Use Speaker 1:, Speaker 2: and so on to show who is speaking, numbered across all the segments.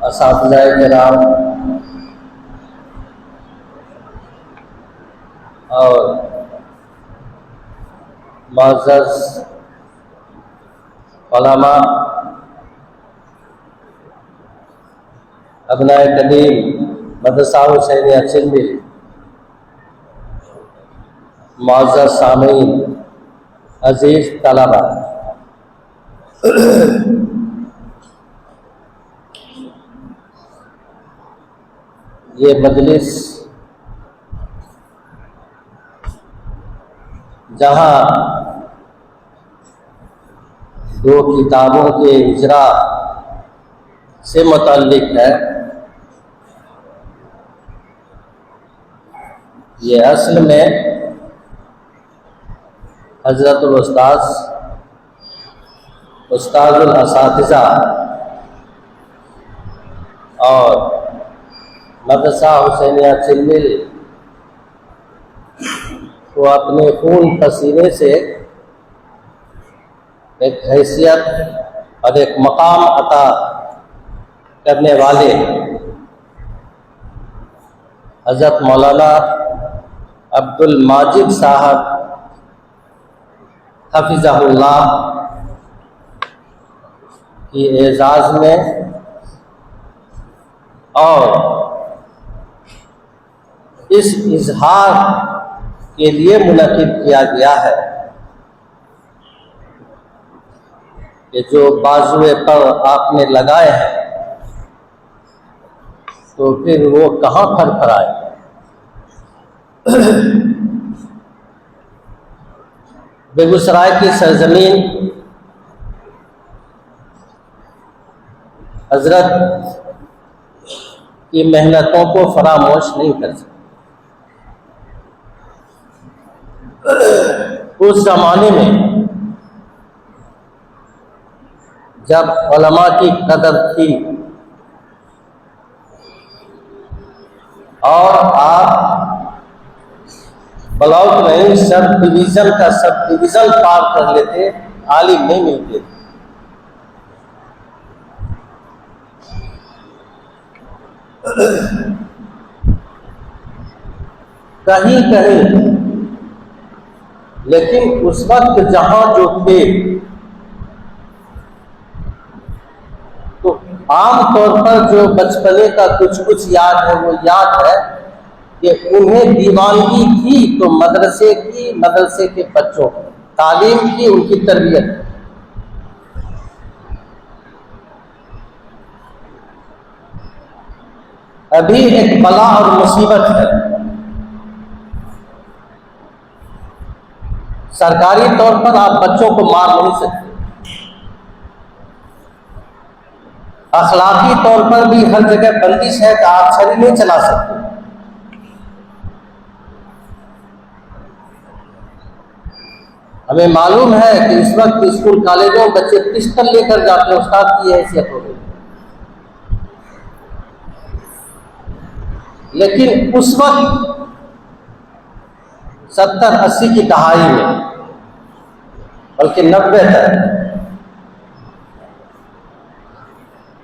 Speaker 1: असातिज़ाए किराम और मुअज़्ज़ज़ उलमा, अबनाए कदीम मदरसा हुसैनिया चिल्मिल, मुअज़्ज़ज़ सामीन, अज़ीज़ तलबा, ये मजलिस जहाँ दो किताबों के इजरा से मुतल्लिक है, ये असल में हज़रतुल उस्ताज़ुल असातिज़ा और मदरसा हुसैनिया चिल्मिल को अपने खून पसीने से एक हैसियत और एक मकाम अता करने वाले हज़रत मौलाना अब्दुल माजिद साहब हफ़िज़हुल्लाह की एजाज़ में और इस इजहार के लिए मुनक़िद किया गया है कि जो बाजुए पर आपने लगाए हैं तो फिर वो कहाँ फरफराए। बेगूसराय की सरजमीन हजरत की मेहनतों को फरामोश नहीं कर सकते। उस जमाने में जब उलमा की कदर थी और आप ब्लॉक नहीं सब डिवीज़न का सब डिवीज़न पार कर लेते, आलिम नहीं मिलते थे। कहीं कहीं, लेकिन उस वक्त जहां जो थे तो आम तौर पर जो बचपने का कुछ कुछ याद है वो याद है कि उन्हें दीवानगी थी तो मदरसे की, मदरसे के बच्चों की तालीम की, उनकी तरबियत। अभी एक बला और मुसीबत है, सरकारी तौर पर आप बच्चों को मार नहीं सकते, अखलाकी तौर पर भी हर जगह बंदिश है कि आप छड़ी नहीं चला सकते। हमें मालूम है कि इस वक्त स्कूल कॉलेजों में बच्चे पिस्टल लेकर जाते हैं, उस्ताद की हैसियत हो गई। लेकिन उस वक्त 70-80 की दहाई में, बल्कि 90 तक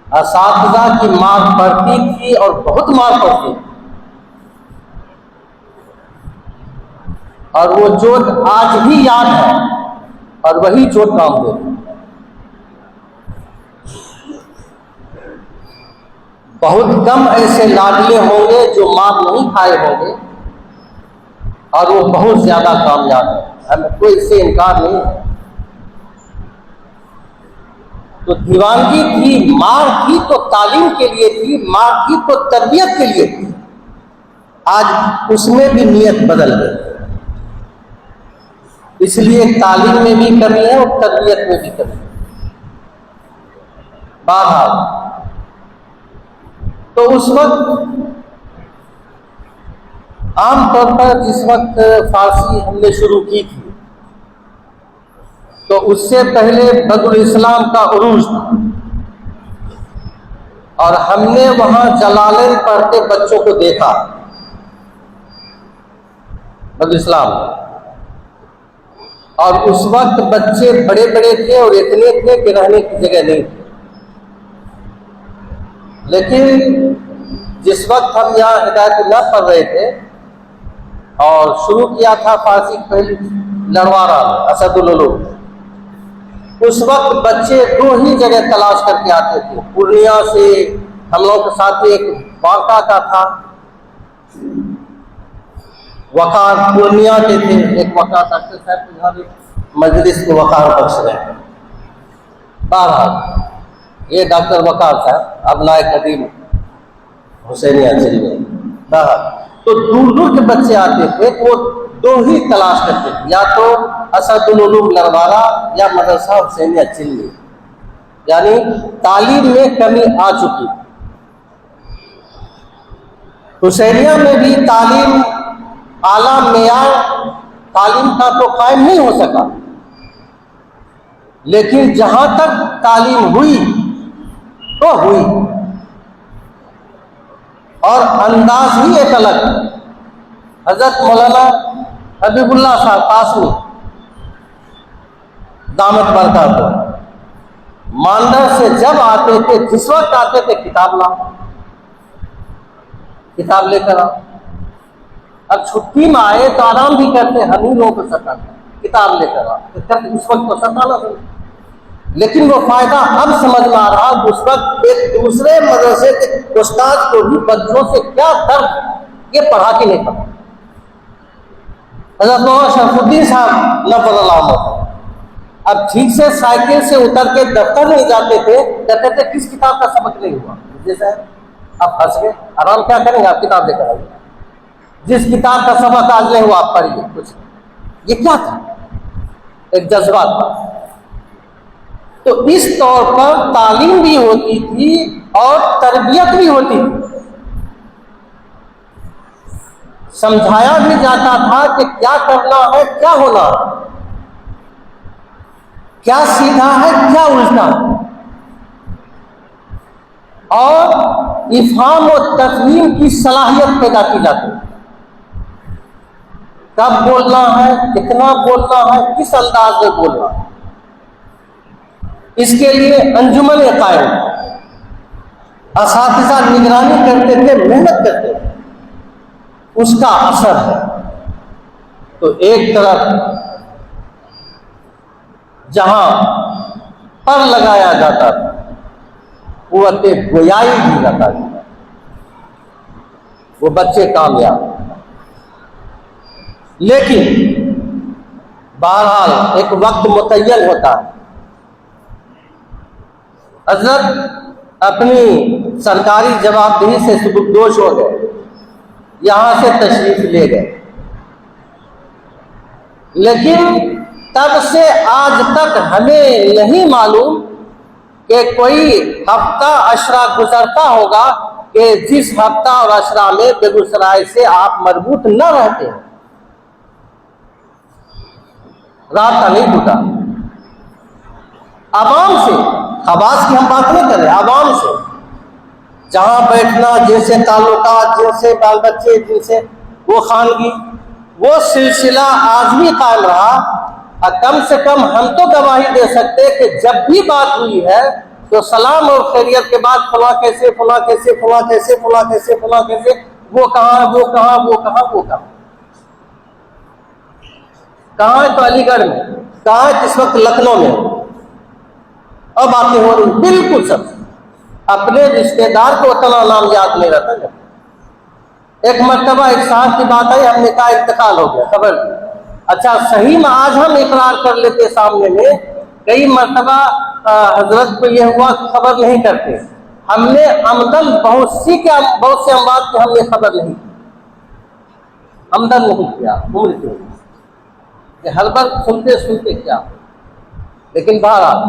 Speaker 1: असातिज़ा की मार पड़ती थी और बहुत मार पड़ती थी, और वो चोट आज भी याद है और वही चोट काम देती। बहुत कम ऐसे लाडले होंगे जो मार नहीं खाए होंगे और वो बहुत ज्यादा कामयाब है, हमें कोई इससे इनकार नहीं है। तो दीवानगी थी, मार थी तो तालीम के लिए थी, मार थी तो तरबियत के लिए थी। आज उसमें भी नियत बदल गई, इसलिए तालीम में भी कमी है और तरबियत में भी कमी है। बहरहाल तो उस वक्त आमतौर पर जिस वक्त फारसी हमने शुरू की थी तो उससे पहले बदरुल इस्लाम का उरूज था और हमने वहां जलालैन पढ़ते बच्चों को देखा। बदरुल इस्लाम, और उस वक्त बच्चे बड़े बड़े थे और इतने थे कि रहने की जगह नहीं थी। लेकिन जिस वक्त हम यहाँ हिदायतुल्लाह पढ़ रहे थे और शुरू किया था फारसी की पहली लड़वारा असदुल उलूम, उस वक्त बच्चे 2 ही जगह तलाश करके आते थे। पूर्णिया से हम लोग के साथ एक बांका का था, वकार पूर्णिया के थे, एक वकार डॉक्टर साहब यहाँ भी मजलिस को वकार बख्श रहे हैं। बहरहाल ये डॉक्टर वकार साहब अब नायक कदीम हुसैनिया चल गए। तो दूर दूर के बच्चे आते थे, वो 2 ही तलाश करते थे, या तो असदुल उलूम लरवारा या मदरसा हुसैनिया चिल्ली। यानी तालीम में कमी आ चुकी। हुसैनिया में भी तालीम आला मेयार तालीम का तो कायम नहीं हो सका, लेकिन जहां तक तालीम हुई तो हुई, और अंदाज ही एक अलग। हजरत मौलाना हबीबुल्लाह साहब कासमी दामत बरकत मांडर से जब आते थे, जिस वक्त आते थे किताब लाओ, किताब लेकर आओ। अब छुट्टी में आए तो आराम भी करते, हम ही लोगों को सताते, किताब लेकर आओ, तो उस वक्त तो सताना था, लेकिन वो फायदा अब समझ में आ रहा। उस वक्त एक दूसरे मदरसे के उस्ताद को भी बच्चों से क्या दर्द, ये पढ़ा के नहीं पढ़ा। हज़रत मौलाना शरफुद्दीन साहब नफ़र, अब ठीक से साइकिल से उतर के दफ्तर नहीं जाते थे, कहते थे किस किताब का सबक नहीं हुआ। जैसे आप हंस गए, आराम क्या करेंगे, आप किताब लेकर आइए, जिस किताब का सबक आज नहीं हुआ आप पढ़िए। कुछ ये क्या था, एक जज्बा था। तो इस तौर पर तालीम भी होती थी और तरबियत भी होती थी। समझाया भी जाता था कि क्या करना है, क्या होना है, क्या सीधा है, क्या उल्टा, और इफ़हाम और तफहीम की सलाहियत पैदा की जाती है। कब बोलना है, कितना बोलना है, किस अंदाज में बोलना है, इसके लिए अंजुमन कायम, असातिज़ा निगरानी करते थे, मेहनत करते थे, उसका असर है। तो एक तरफ जहां पर लगाया जाता था, कुव्वते गोयाई भी जाता था, वो बच्चे कामयाब। लेकिन बहरहाल एक वक्त मुतय्यन होता है। हजरत अपनी सरकारी जवाबदेही से सुबुकदोश हो गए, यहां से तशरीफ ले गए, लेकिन तब से आज तक हमें नहीं मालूम कि कोई हफ्ता अशरा गुजरता होगा कि जिस हफ्ता और अशरा में बेगूसराय से आप मरबूत न रहते हैं, रात नहीं टूटा। आवाम से, खवास की हम बात नहीं कर रहे, आवाम से जहां बैठना, जैसे ताल्लुकात, जैसे बाल बच्चे, जिनसे वो खानगी, वो सिलसिला आज भी कायम रहा। और कम से कम हम तो गवाही दे सकते कि जब भी बात हुई है तो सलाम और खैरियत के बाद फला कैसे, फला कैसे, फला कैसे, फला कैसे, फला कैसे, वो कहाँ, वो कहाँ, वो कहाँ, वो कहाँ, कहाँ है तो अलीगढ़ में, कहाँ है इस वक्त लखनऊ में, अब बातें हो रही बिल्कुल सब। अपने रिश्तेदार को उतना नाम याद नहीं रहता। जब एक मर्तबा एक साहब की बात आई, हमने कहा इंतकाल हो गया, खबर दी। अच्छा, सही में आज हम इकरार कर लेते सामने में, कई मर्तबा हजरत को यह हुआ खबर नहीं करते। हमने आमदन बहुत से अमवात को हमने खबर नहीं, आमदन नहीं किया उम्र के, हर बार सुनते सुनते क्या। लेकिन बहरहाल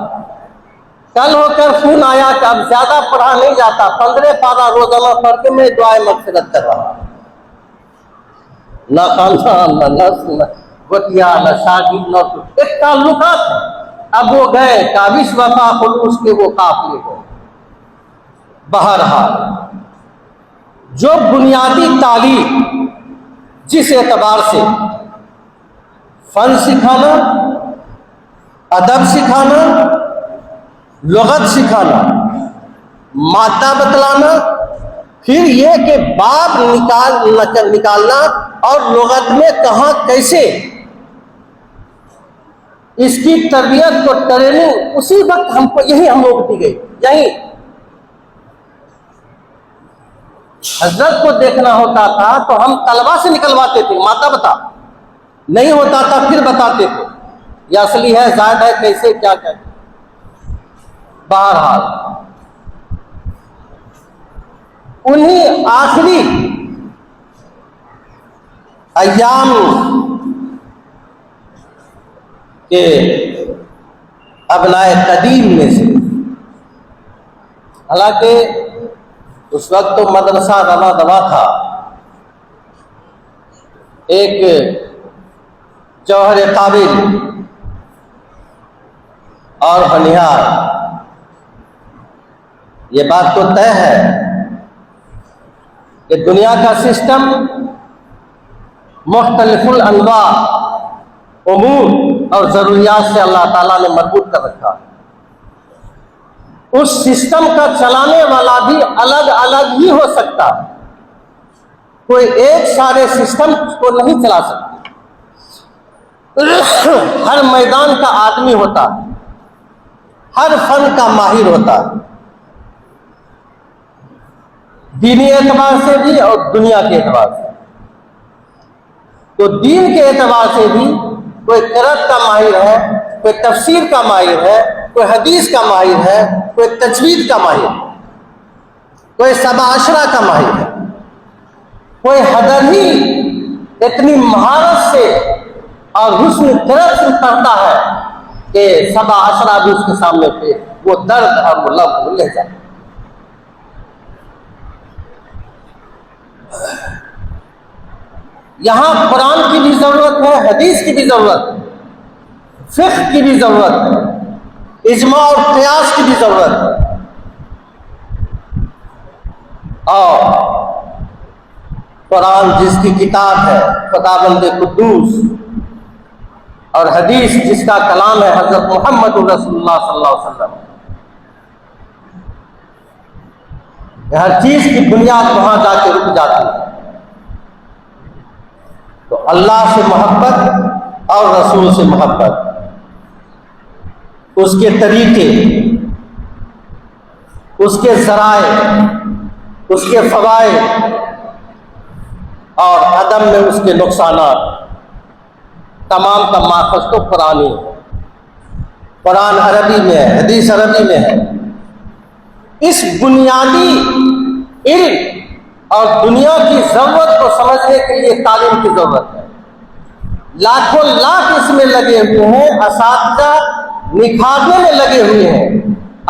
Speaker 1: कल होकर फोन आया कि अब ज्यादा पढ़ा नहीं जाता, 15 पारा रोजाना पढ़ के मैं दुआए मगफिरत कर रहा, ना खानदान, ना नस्ल, ना गोतिया, ना शादी, ना एक ताल्लुकात है। अब वो गए, काबिश वफा खुलूस के वो काफिले गए। बहरहाल जो बुनियादी तालीम जिस एतबार से फन सिखाना, अदब सिखाना, लुगत सिखाना, माता बतलाना, फिर ये कि बाप निकालना और लुगत में कहाँ कैसे इसकी तरबियत को ट्रेनिंग उसी वक्त हमको यही हम लोग दी गई। यही हजरत को देखना होता था तो हम तलबा से निकलवाते थे, माता बता, नहीं होता था फिर बताते थे ये असली है जायद है कैसे क्या क्या। बहरहाल उन्हीं आखिरी अय्याम के अबनाए कदीम में से, हालांकि उस वक्त तो मदरसा रवा दवा था, एक जौहर काबिल और बनिहार, ये बात तो तय है कि दुनिया का सिस्टम मुख्तलिफुल अनवा उमूर और ज़रूरियात से अल्लाह ताला ने मजबूत कर रखा है। उस सिस्टम का चलाने वाला भी अलग अलग ही हो सकता है, कोई एक सारे सिस्टम को नहीं चला सकता। हर मैदान का आदमी होता है, हर फन का माहिर होता है, दीनी एतबार से भी और दुनिया के एतबार से। तो दीन के एतबार से भी कोई क़िराअत का माहिर है, कोई तफसीर का माहिर है, कोई हदीस का माहिर है, कोई तजवीद का माहिर, कोई सबाअशरा का माहिर है, कोई हदर ही इतनी महारत से और हुस्न क़िराअत से करता है कि सबाअशरा भी उसके सामने पे वो दर्द और वो लफ्ज़ भूल जाए। यहां कुरान की भी जरूरत है, हदीस की भी जरूरत है, फिक्र की भी जरूरत है, इजमा और क़ियास की भी जरूरत है। और कुरान जिसकी किताब है खुदाबंद कुद्दूस और हदीस जिसका कलाम है हजरत मोहम्मद रसूलुल्लाह सल्लल्लाहु अलैहि वसल्लम, हर चीज की बुनियाद वहां जाके रुक जाती है। तो अल्लाह से मोहब्बत और रसूल से मोहब्बत, उसके तरीके, उसके ज़राए, उसके फ़वाइद और अदम में उसके नुकसानात, तमाम का माखज़ तो कुरान ही है। कुरान अरबी में है, हदीस अरबी में है। इस बुनियादी इल्म और दुनिया की जरूरत को समझने के लिए तालीम की जरूरत है। लाखों लाख इसमें लगे हुए हैं, असातिज़ा निखारने में लगे हुए हैं।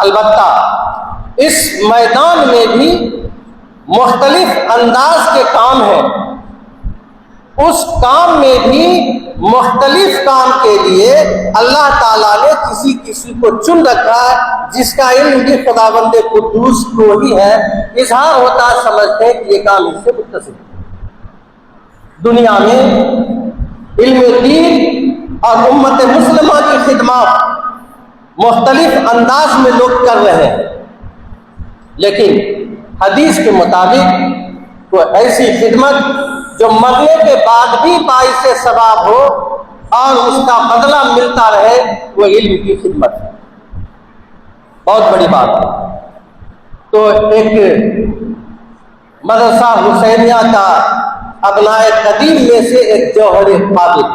Speaker 1: अलबत्ता इस मैदान में भी मुख्तलिफ अंदाज के काम हैं। उस काम में भी मुख्तलिफ काम के लिए अल्लाह ताला ने किसी किसी को चुन रखा है, जिसका इल्म भी खुदाबंद कुद्दूस को ही है। इजहार होता है, समझते हैं कि ये काम इससे मुत्तसिल है। दुनिया में इल्म दीन और उम्मत मुस्लिमा की खिदमत मुख्तलिफ अंदाज में लोग कर रहे हैं, लेकिन हदीस के मुताबिक कोई ऐसी खिदमत जो मरने के बाद भी बाइसे सवाब हो और उसका बदला मिलता रहे, वो इल्म की खिदमत है। बहुत बड़ी बात है। तो एक मदरसा हुसैनिया का अबनाए कदीम में से एक जौहर काबिल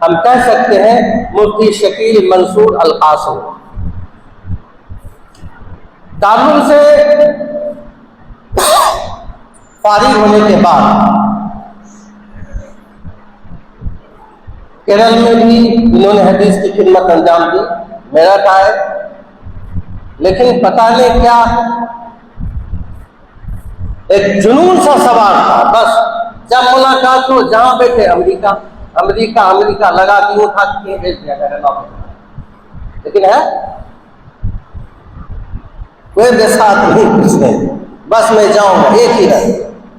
Speaker 1: हम कह सकते हैं मुफ्ती शकील मंसूर अल कासिम। दारुल से फारिग होने के बाद केरल में भी इन्होंने हदीस की खिदमत अंजाम दी, मेरठ आए, लेकिन पता नहीं क्या एक जुनून सा सवार था। बस जब मुलाकात हो जहां बैठे अमेरिका अमेरिका अमेरिका लगा दी, उठा के भेज दिया गया। लेकिन है कोई बेसात नहीं, कुछ नहीं, बस मैं जाऊंगा एक ही है।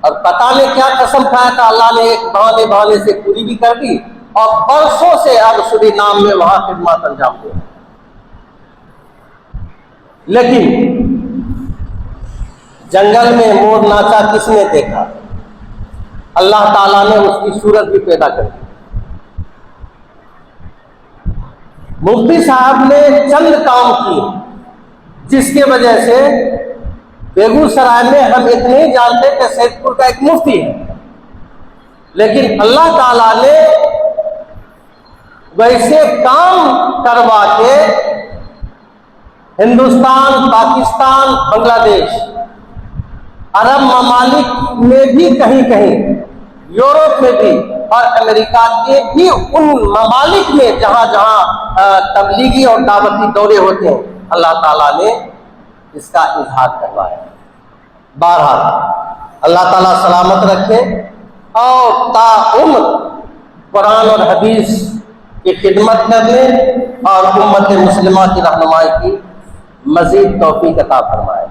Speaker 1: और पता नहीं क्या कसम खाया था अल्लाह ने, एक बहाने बहाने से पूरी भी कर दी और बरसों से अब सूरीनाम में वहां खिदमत अंजाम हुआ। लेकिन जंगल में मोर नाचा किसने देखा? अल्लाह ताला ने उसकी सूरत भी पैदा कर दी। मुफ्ती साहब ने चंद काम किए जिसके वजह से बेगूसराय में हम इतने ही जानते कि सैदपुर का एक मुफ्ती है, लेकिन अल्लाह ताला ने वैसे काम करवा के हिंदुस्तान, पाकिस्तान, बांग्लादेश, अरब ममालिक में भी कहीं कहीं, यूरोप में भी और अमेरिका के भी उन ममालिक में जहां जहां तबलीगी और दावती दौरे होते हैं, अल्लाह ताला ने इसका इजहार करवाया। बहरहाल अल्लाह ताला सलामत रखे और ताउम्र कुरान और हदीस की खिदमत करने और उम्मत मुस्लिमा की रहनुमाई की मजीद तौफीक अता फरमाए।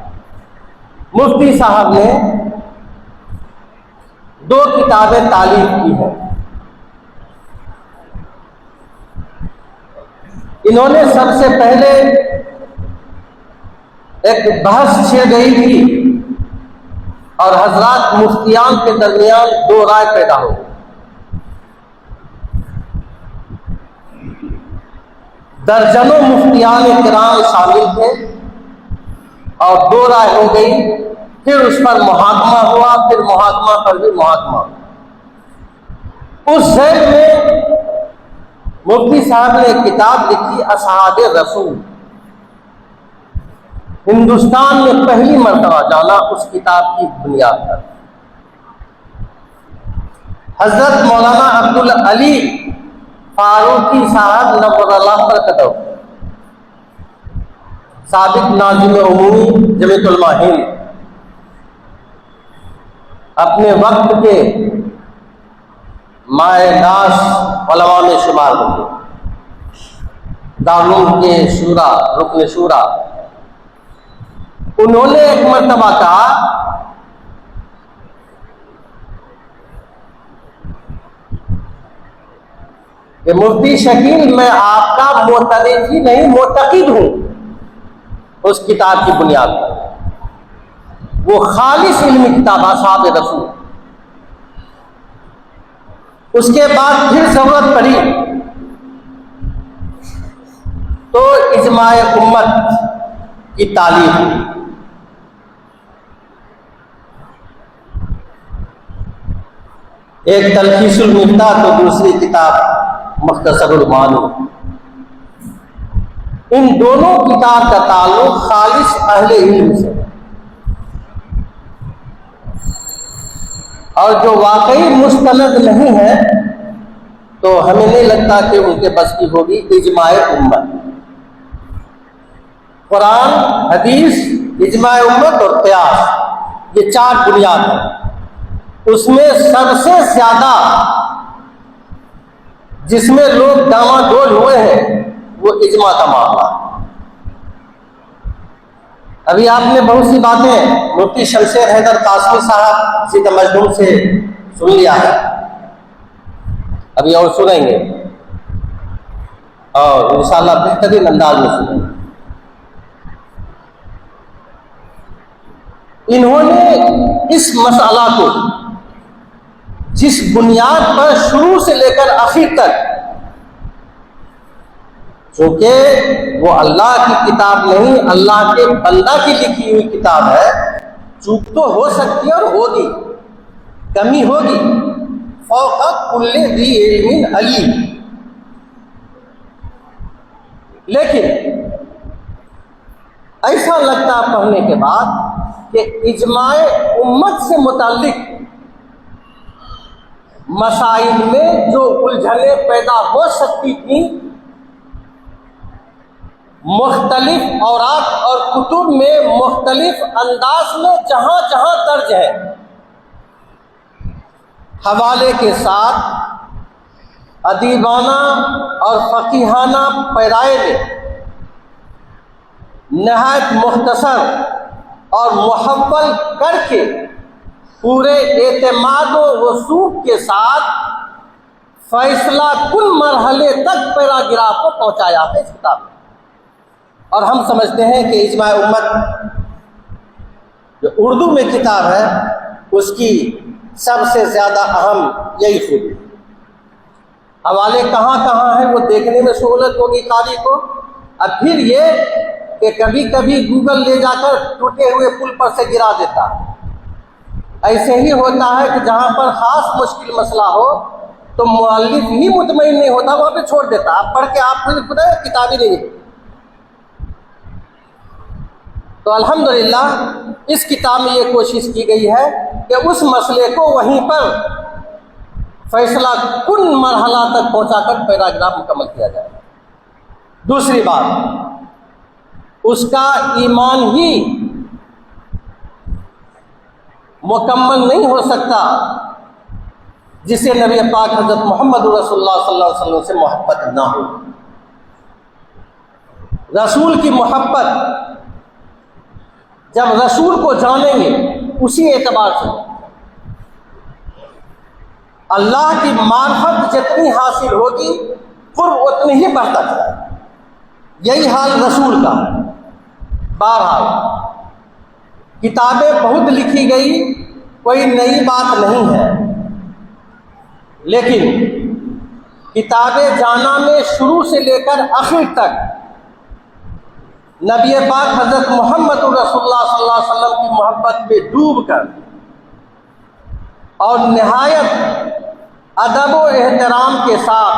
Speaker 1: मुफ्ती साहब ने 2 किताबें तालीफ की हैं। इन्होंने सबसे पहले एक बहस छेड़ गई थी और हजरात मुफ्तियान के दरमियान 2 राय पैदा हो गई। दर्जनों मुफ्तियान किराम शामिल थे और 2 राय हो गई। फिर उस पर मुहाकमा हुआ, फिर मुहाकमा पर भी मुहाकमा। उस जैल में मुफ्ती साहब ने एक किताब लिखी, असहाबे रसूल। हिंदुस्तान में पहली मर्तबा जाना उस किताब की बुनियाद पर। हजरत मौलाना अब्दुल अली फारूकी साहब नव्वरल्लाह बरकतहू, साबिक नाज़िम उमूमी जमीयत उलमा हिंद, अपने वक्त के माए-नाश उलमा में शुमार होंगे। दारुल के शूरा, रुकन शूरा, उन्होंने एक मर्तबा कहा कि मुफ्ती शकील, मैं आपका मोतरिफ ही नहीं मोतकिद हूं। उस किताब की बुनियाद पर वो खालिस इल्मी किताब असहाब रसूल। उसके बाद फिर जरूरत पड़ी तो इजमाए उम्मत की तालीम हुई। एक तलखीसुल मिफ्ताह तो दूसरी किताब मुख्तसरुल मालूम। इन दोनों किताब का ताल्लुक खालिस अहले इल्म से, और जो वाकई मुस्तनद नहीं है तो हमें नहीं लगता कि उनके बस की होगी। इजमाए उम्मत, कुरान, हदीस, इजमाए उम्मत और क़ियास, ये 4 बुनियाद हैं। उसमें सबसे ज्यादा जिसमें लोग डामाडोल हुए हैं वो इजमा का मामला। अभी आपने बहुत सी बातें मुफ्ती शमशेर हैदर कासमी साहब सीधा मजदूर से सुन लिया है, अभी और सुनेंगे और इंशाअल्लाह बेहतरीन अंदाज में सुनेंगे। इन्होंने इस मसला को जिस बुनियाद पर शुरू से लेकर आखिर तक, क्योंकि वो अल्लाह की किताब नहीं, अल्लाह के बंदा की लिखी हुई किताब है, चूक तो हो सकती है और होगी, कमी होगी। फौका कुल्ले दी इल्मिन अलीम, लेकिन ऐसा लगता पढ़ने के बाद कि इजमाए उम्मत से मुताल्लिक मसाइल में जो उलझने पैदा हो सकती थी, मुख्तलिफ औरात और कुतुब में मुख्तलिफ अंदाज में जहां जहां दर्ज है, हवाले के साथ अदीबाना और फ़कीहाना पैराए में नहायत मुख्तसर और मुहव्वल करके पूरे एतमाद व वसूख के साथ फैसला कुल मरहले तक पैराग्राफ को पहुंचाया है इस किताब में। और हम समझते हैं कि इजमाए उम्मत जो उर्दू में किताब है उसकी सबसे ज़्यादा अहम यही खूबी। हवाले कहाँ कहाँ है वो देखने में सहूलत होगी कारी को। अब फिर ये कि कभी कभी गूगल ले जाकर टूटे हुए पुल पर से गिरा देता। ऐसे ही होता है कि जहाँ पर ख़ास मुश्किल मसला हो तो मुअल्लिफ ही मुतमईन नहीं होता, वहाँ पे छोड़ देता। आप पढ़ के आप फिर खुदा किताब ही नहीं। तो अल्हम्दुलिल्लाह इस किताब में ये कोशिश की गई है कि उस मसले को वहीं पर फैसला कुन मरहला तक पहुँचाकर पैराग्राफ मुकम्मल किया जाए। दूसरी बात, उसका ईमान ही मुकम्मल नहीं हो सकता जिसे नबी पाक हज़रत मोहम्मद रसूलुल्लाह सल्लल्लाहु अलैहि वसल्लम से मोहब्बत ना हो। रसूल की मोहब्बत जब रसूल को जानेंगे उसी एतबार से अल्लाह की मार्फत जितनी हासिल होगी कुर्ब उतनी ही बढ़ता जाए। यही हाल रसूल का। बहरहाल किताबें बहुत लिखी गई, कोई नई बात नहीं है, लेकिन किताबें जाना में शुरू से लेकर आखिर तक नबी पाक हज़रत मोहम्मद रसूलुल्लाह सल्लल्लाहु अलैहि वसल्लम की मोहब्बत में डूबकर और निहायत अदब व एहतराम के साथ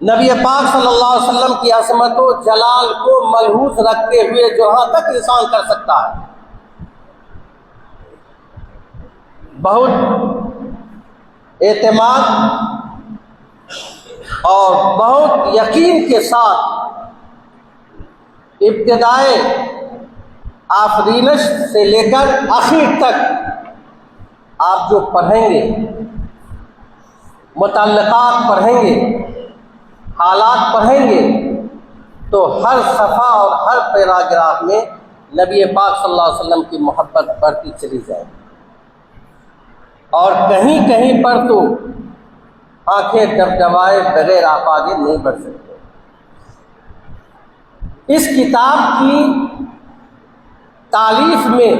Speaker 1: नबी पाक सल्लल्लाहु अलैहि वसल्लम की असमत व जलाल को मलहूस रखते हुए जहाँ तक इंसान कर सकता है, बहुत एतमाद और बहुत यकीन के साथ इब्तिदाए आफरीनश से लेकर आखिर तक आप जो पढ़ेंगे, मुतल्लक़ात पढ़ेंगे, हालात पढ़ेंगे, तो हर सफ़ा और हर पैराग्राफ में नबी पाक सल्लल्लाहु अलैहि वसल्लम की मोहब्बत बढ़ती चली जाएगी। और कहीं कहीं पर तो आंखें डबडबाए बगैर आप आगे नहीं बढ़ सकते। इस किताब की तारीफ में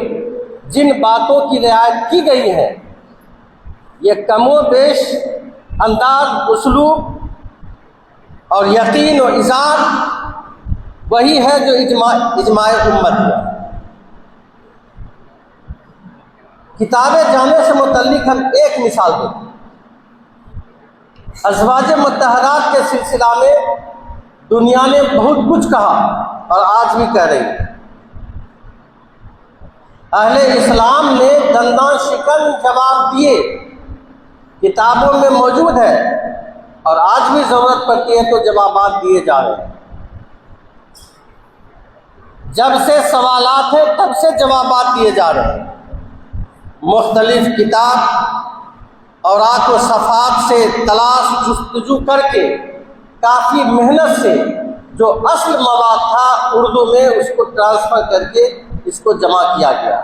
Speaker 1: जिन बातों की रियायत की गई है, ये कमो बेश अंदाज, उसलूब और यकीन और इज़ार वही है जो इजमाए उम्मत है। किताबें जाने से मुतल्लिक़ हम एक मिसाल दें। अज़वाज मुत्तहरात के सिलसिला में दुनिया ने बहुत कुछ कहा और आज भी कह रही है। अहले इस्लाम ने दंदान शिकन जवाब दिए, किताबों में मौजूद है और आज भी ज़रूरत पड़ती है तो जवाबात दिए जा रहे हैं। जब से सवालात हैं तब से जवाबात दिए जा रहे हैं। मुख्तलिफ किताब और आको सफ़ात से तलाश जुस्तजू करके काफ़ी मेहनत से जो असल मवाद था उर्दू में उसको ट्रांसफ़र करके इसको जमा किया गया।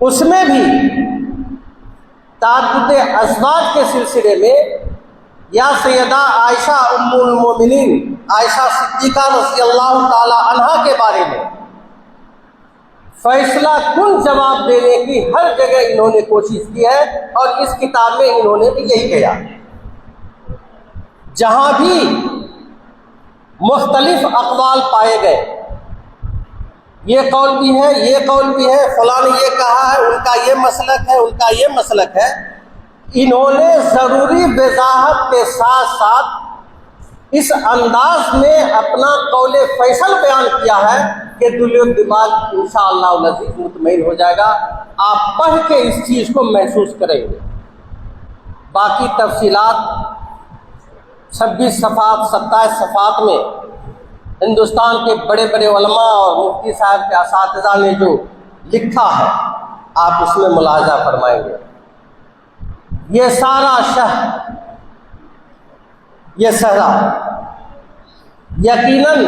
Speaker 1: उसमें भी ताद्दुद अज़वाज के सिलसिले में या सैयदा आयशा उम्मुल मोमिनीन आयशा सिद्दीक़ा रज़ियल्लाहु ताला अन्हा के बारे में फैसला कुन जवाब देने की हर जगह इन्होंने कोशिश की है और इस किताब में इन्होंने भी यही किया। जहां भी मुख्तलिफ अक़वाल पाए गए, ये कौल भी है, ये कौल भी है, फलां ने ये कहा है, उनका ये मसलक है, उनका ये मसलक है, इन्होंने ज़रूरी वज़ाहत के साथ साथ इस अंदाज में अपना कौले फैसल बयान किया है कि दिल दिमाग इंशाअल्लाह नज़ीर मुतमईन हो जाएगा। आप पढ़ के इस चीज़ को महसूस करेंगे। बाकी तफसीलात 26 सफ़ात 27 सफ़ात में हिंदुस्तान के बड़े बड़े उलमा और मुफ्ती साहब के असातिज़ा ने जो लिखा है आप उसमें मुलाहजा फरमाएंगे। ये सारा शहर, ये सहरा यकीनन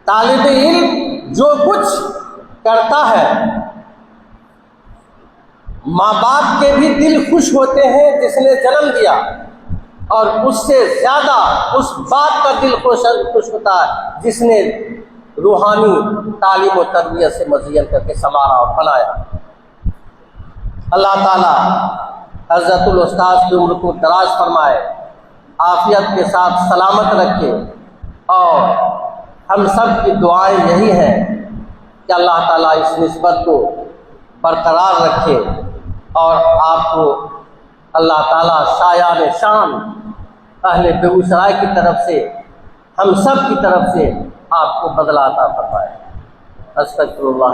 Speaker 1: तालिब इल्म जो कुछ करता है, माँ बाप के भी दिल खुश होते हैं जिसने जन्म दिया, और उससे ज़्यादा उस बाप का दिल खुश होता है जिसने रूहानी तालीम और तरबियत से मज़ीन करके संवारा और बनाया। अल्लाह ताला हज़रतुल उस्ताद की उम्र को दराज फरमाए, आफियत के साथ सलामत रखे, और हम सब की दुआएं यही हैं कि अल्लाह ताला इस निस्बत को बरकरार रखे और आपको अल्लाह ताला शायान शान अहले बेगूसराय की तरफ से, हम सब की तरफ से आपको बदला अता फरमाए। अस्तगफिरुल्लाह।